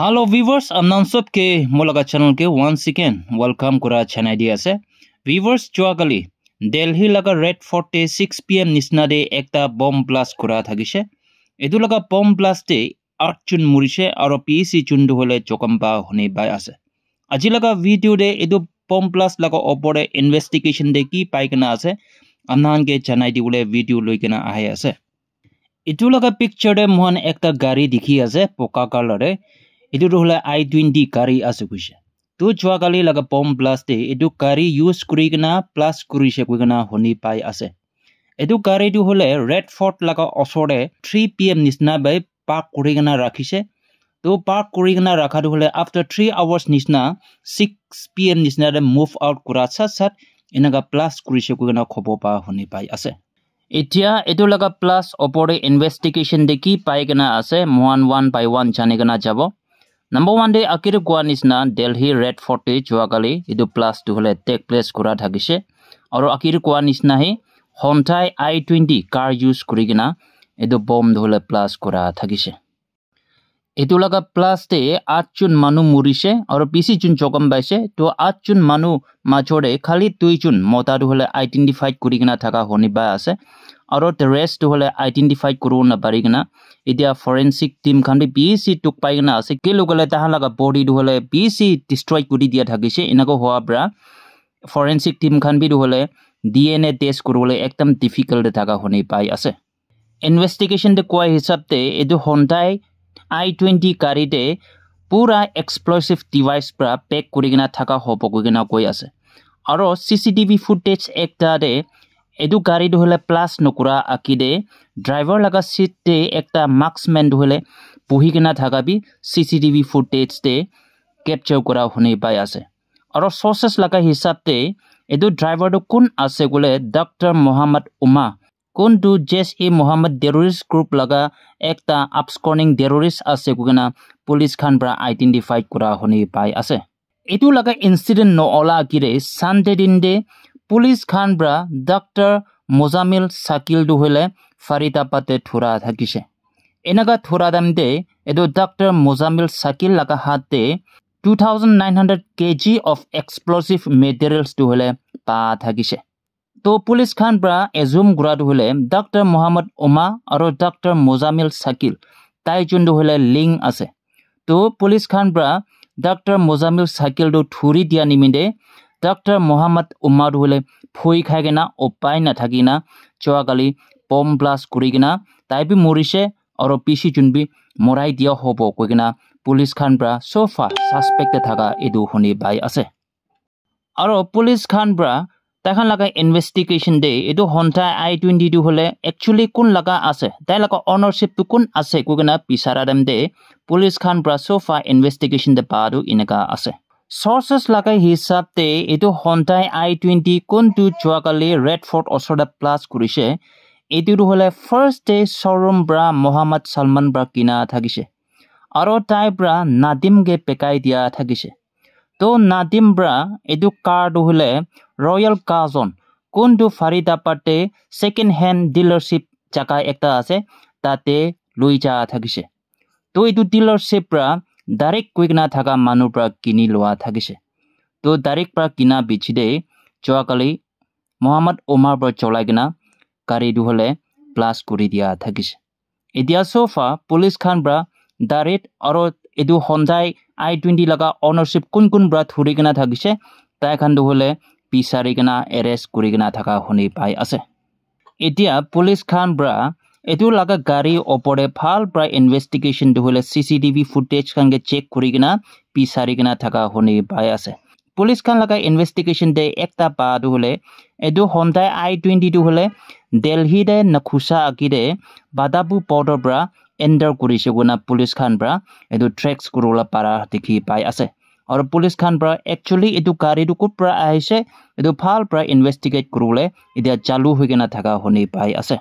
Hello viewers, I'm Nansop ke Mulaga channel ke once again welcome kura channel di ase. Viewers joagali Delhi laga Red Fort 6 PM nisna de ekta bomb blast kura thagise. Edu laga bomb blast de 8 chun murise aro PEC chundu hole chokamba hone bai ase. Aji laga video de edu bomb blast laga opore investigation de ki pai kana ase. Amnan ke channel di ule video loi kana ahe ase. Edu laga picture de mohan ekta gari dikhi ase poka color de. Itu hole I-20 gari ase kuise. Tu jua kali laga bomb blast de itu gari use kuri kena plus kuri se kui kena honi pai ase. Itu gari tu hole Red Fort laga osore 3 PM nisna bai park kuri kena rakhise. Tu park kuri kena rakha tu hole after 3 hours nisna 6 PM nisna de move out kura sat inaga plus kuri se kui kena khobo pa honi pai ase. Etia itu laga plus opore investigation de ki pai kena ase mohan one by one jane kena jabo. Number 1 day akir guanisna Delhi Red Fort joagali idu plus tu hole take place kura thagise aro akir guanisna he Hyundai I-20 car use kurigina idu bomb hole plus kura thagise etu laga plus te 8 chun manu murise aro PC chun chokam baise to 8 chun manu machore khali 2 chun mota tu hole identified kurigina thaga honi ba ase aro the rest tu hole identified kuru na parigina idia forensic team khan bi BC tuk paigna ase kelogale tahalaga body du hole BC destroy kuri dia thagise inako hoa bra forensic team khan bi du hole DNA test kurule ekdam difficult thaga honi pai ase investigation de koi hisab te edu Hyundai I-20 gari de pura explosive device pra pack kurigina thaga hobo kugina koi ase aro CCTV footage ekta de edu gari du hole plus nokura akide driver laga seat te ekta marksman du hole puhi kena thaga bi CCTV footage te capture kora hone pai ase aro sources laga hisab te edu driver du kun ase gole Dr. Muhammad Umar kun du JSE Muhammad terrorist group laga ekta absconding terrorist ase kugena police khan bra identify kora hone pai ase etu laga incident no ola akire Sunday din de Police khan bra Dr. Mozamil Sakil du hole Faridabad thura thakise. Enaga thura dam de edo Dr. Mozamil Sakil laga hat de 2,900 kg of explosive materials du hole pa thakise. To police khan bra assume gura du hole Dr. Muhammad Umar aro Dr. Mozamil Sakil tai jun du hole link ase. To police khan bra Dr. Mozamil Sakil du thuri dia niminde Dr. Muhammad Umar hole phoi khagena opai na thagina choagali bomb blast kurigina taibi morise aro PC junbi morai dia hobo koigina police khan bra so far suspect thaga edu honi bai ase aro police khan bra takhan laga investigation de edu Hyundai I-20 du hole actually kun laga ase tai laga ownership tu kun ase koigina pisara dam de police khan bra so far investigation de padu inaga ase Sources laga hisab te etu Hyundai I-20 kuntu chuakali Red Fort osoda plus kurise etu hole first day showroom bra Muhammad Salman bra kina thagise aro tai bra Nadim ge pekai dia thagise to Nadim bra etu car du hole Royal Car Zone kuntu Faridabad te second hand dealership jaka ekta ase tate luija thagise to etu dealership bra direct kuigna thaga manu pra kini loa thagise to direct pra kina bichide choakali Muhammad Umar bra cholagina gari du hole plus kuri dia thagise edia sofa police khan bra direct aro edu Hyundai I-20 laga ownership kun bra thuri gina thagise tai khan du hole pisari gina arrest kuri gina thaga honi pai ase edia police khan bra etu laga gari opore phal pra investigation du hole CCTV footage khan ge check kuri gina pisari gina thaga honi pai ase police khan laga investigation de ekta pa du hole edu Hyundai I-20 du hole Delhi de nakhusa akide Badabu border bra enter kurise guna police khan bra edu tracks kurula para dikhi pai ase aur police khan bra actually edu gari du kupra aise edu phal pra investigate kurule idia chalu hoigena thaga honi pai ase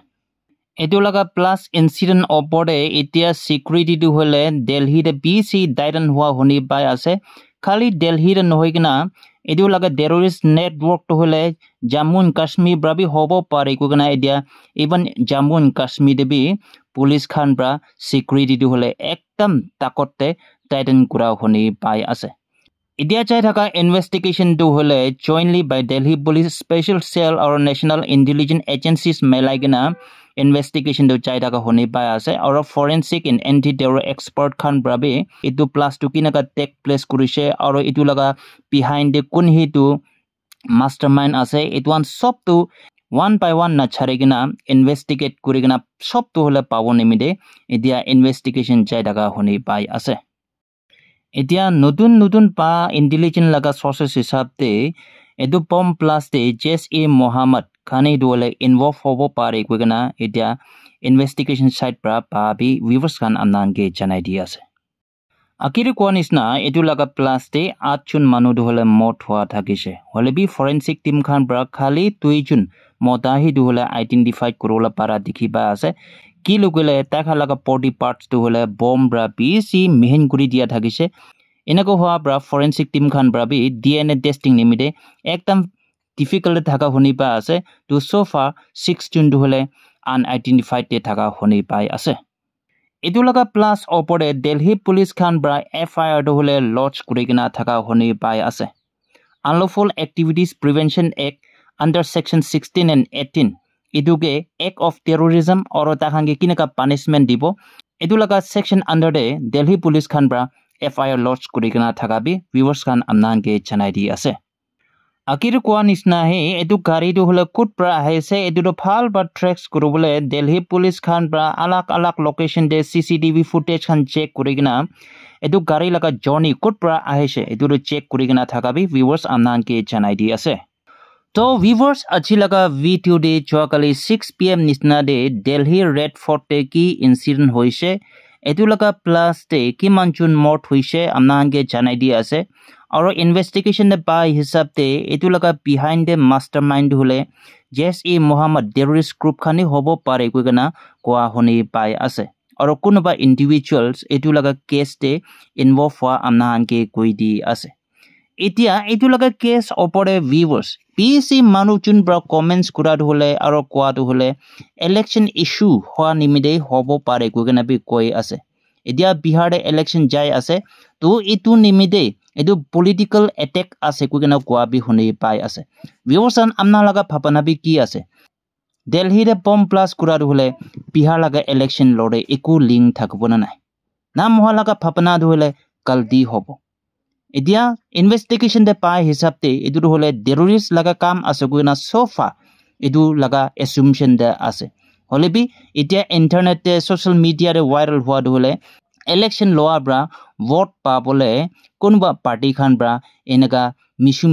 etu laga plus incident opore etia security du hole Delhi de BC daidan hua honi pai ase khali Delhi de nohoigina etu laga terrorist network to hole Jammu and Kashmir brabi hobo pare kugana edia even Jammu and Kashmir de bi police khan bra security du hole ekdam takotte Titan কৰা শুনি পাই আছে এতিয়া চাই থকা ইনভেষ্টিগেশ্যনটো হ'লে jointly by Delhi police special cell আৰু নেশ্যনেল ইণ্টেলিজেন্স এজেঞ্চিজ মিলাই কিনা ইনভেষ্টিগেশ্যনটো চাই থকা শুনি পাই আছে আৰু forensic and anti terror expert খান বাবে এইটো প্লাছটো কেনেকুৱা টেক প্লেচ কৰিছে আৰু এইটো লগা বিহাইণ্ড দ্য কোন সেইটো মাষ্টাৰ মাইণ্ড আছে এইটো চবটো ওৱান বাই ওৱান নাচাৰি কিনা ইনভেষ্টিগেট কৰি কিনা চবটো হ'লে পাব নিমিতে এতিয়া ইনভেষ্টিগেশ্যন চাই থকা শুনি পাই আছে এতিয়া নতুন পা ইণ্টেলিজেন্স লগা চৰ্চেছ হিচাপতে এইটো বম প্লাছতে জেছ-এ মোহাম্মদ খানে এইটো হ'লে ইনভলভ হ'ব পাৰে কৈ কিনা এতিয়া ইনভেষ্টিগেশ্যন চাইড পৰা পাবি ভিউৱাৰ্ছ খান আপোনালোকে জনাই দি আছে আকিৰে কোৱা নিচিনা এইটো লগা প্লাছতে 8জন মানুহটো হ'লে মত হোৱা থাকিছে হ'লে বি ফৰেনচিক টিম খান পৰা খালি 2জন মতাহিটো হ'লে আইডেণ্টিফাই কৰিবলৈ পাৰা দেখিবা আছে কি লুকিলে তাক লগা বডি পাৰ্টছটো হ'লে বম ব্ৰা বেছি মেহিন কৰি দিয়া থাকিছে এনেকৈ হোৱা ব্ৰা ফৰেনচিক টিম খান পৰা বি DNA টেষ্টিং নিমিতে একদম ডিফিকাল্ট থাকা শুনি পাই আছে তো সোফা 6জনটো হ'লে আনআইডেণ্টিফাইড থাকা শুনি পাই আছে এইটো লগা প্লাছ ওপৰে দিল্লী পুলিচ খান পৰা FIR-টো হ'লে লঞ্চ কৰি কিনা থাকা শুনি পাই আছে unlawful activities prevention act under section 16 and 18 এইটোকে এক্ট অফ টেৰৰিজম আৰু তাহাংগে কেনেকুৱা পানিছমেণ্ট দিব এইটো লগা ছেকশ্যন আণ্ডাৰতে দিল্লী পুলিচ খান পৰা FIR লঞ্চ কৰি কিনা থাকাবি ভিউৱাৰ্ছ খান আপোনালোকে জনাই দি আছে আকিৰে কোৱা নিচিনাহে এইটো গাড়ীটো হ'লে ক'ত পৰা আহিছে এইটোতো ভাল বা ট্ৰেক্স কৰিবলৈ দিল্লী পুলিচ খান পৰা আলাগ লোকেশ্যন দে CCTV ফুটেজ খান চেক কৰি কিনা এইটো গাড়ী লগা জাৰ্নি ক'ত পৰা আহিছে এইটোতো চেক কৰি কিনা থাকাবি ভিউৱাৰ্ছ আপোনালোকে জনাই দি আছে তো ভিউৱাৰ্ছ আজি লগা ভিডিঅ' দে যোৱাকালি 6 PM নিচিনা দে দিল্লী ৰেড ফৰ্টে কি ইনচিডেণ্ট হৈছে এইটো লগা প্লাছতে কিমানজন মত হৈছে আপোনালোকে জনাই দি আছে আৰু ইনভেষ্টিগেশ্যন বাই হিচাপতে এইটো লগা বিহাইণ্ড দ্য মাষ্টাৰ মাইণ্ড হ'লে জেছ-এ মোহাম্মদ টেৰৰিষ্ট গ্ৰুপ খানি হ'ব পাৰে কৈ কিনা কোৱা শুনি পাই আছে আৰু কোনোবা ইণ্ডিভিজুৱেলছ এইটো লগা কেছতে ইনভলভ হোৱা আপোনালোকে কৈ দি আছে এতিয়া এইটো লগা কেছ ওপৰে ভিউৱাৰ্ছ বেছি মানুহজন পৰা কমেণ্টছ কৰাটো হ'লে আৰু কোৱাটো হ'লে ইলেকশ্যন ইছ্যু হোৱা নিমিতে হ'ব পাৰে কৈ কিনা কৈ আছে এতিয়া বিহাৰে ইলেকশ্যন যাই আছে তো এইটো নিমিতে এইটো পলিটিকেল এটেক আছে কৈ কিনা কোৱা বি শুনি পাই আছে ভিউৱাৰ্ছ আপোনালোকৰ ভাৱনাবি কি আছে দিল্লীৰে বম প্লাছ কৰাটো হ'লে বিহাৰ লগা ইলেকশ্যন লৰে একো লিংক থাকিব নাই নাম হোৱা লগা ভাৱনাটো হ'লে গলতি হ'ব এতিয়া ইনভেষ্টিগেশ্যন দে পাই হিচাপতে এইটো হ'লে টেৰৰিষ্ট লগা কাম আছে কৈ কিনা সোফা এইটো লগা এছুমশ্যন দে আছে হ'লে বি এতিয়া ইণ্টাৰনেটে ছ'চিয়েল মিডিয়াৰে ভাইৰেল হোৱাটো হ'লে ইলেকশ্যন লোৱাৰ পৰা ভোট পাবলৈ কোনোবা পাৰ্টি খান পৰা এনেকুৱা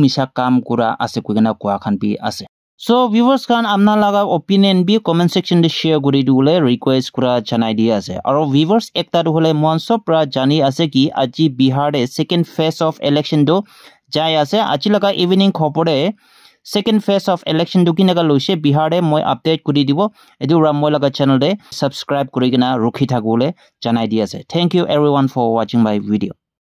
মিছা কাম কৰা আছে কৈ কিনা কোৱা খান বি আছে সো ভিউৱাৰ্ছ খান আপোনালোকৰ অপিনিয়ন বি কমেণ্ট ছেকশ্যনতে শ্বেয়াৰ কৰি দিবলৈ ৰিকুৱেষ্ট কৰা জনাই দি আছে আৰু ভিউৱাৰ্ছ একটাটো হ'লে মঞ্চৰ পৰা জানি আছে কি আজি বিহাৰে ছেকেণ্ড ফেজ অফ ইলেকশ্যনটো যাই আছে আজি লগা ইভিনিং খবৰে ছেকেণ্ড ফেজ অফ ইলেকশ্যনটো কেনেকুৱা লৈছে বিহাৰে মই আপডেট কৰি দিব এইটো মই লগা চেনেলতে ছাবস্ক্ৰাইব কৰি কিনা ৰখি থাকিবলৈ জনাই দি আছে থেংক ইউ এভৰিৱান ফৰ ৱাচিং মাই ভিডিঅ'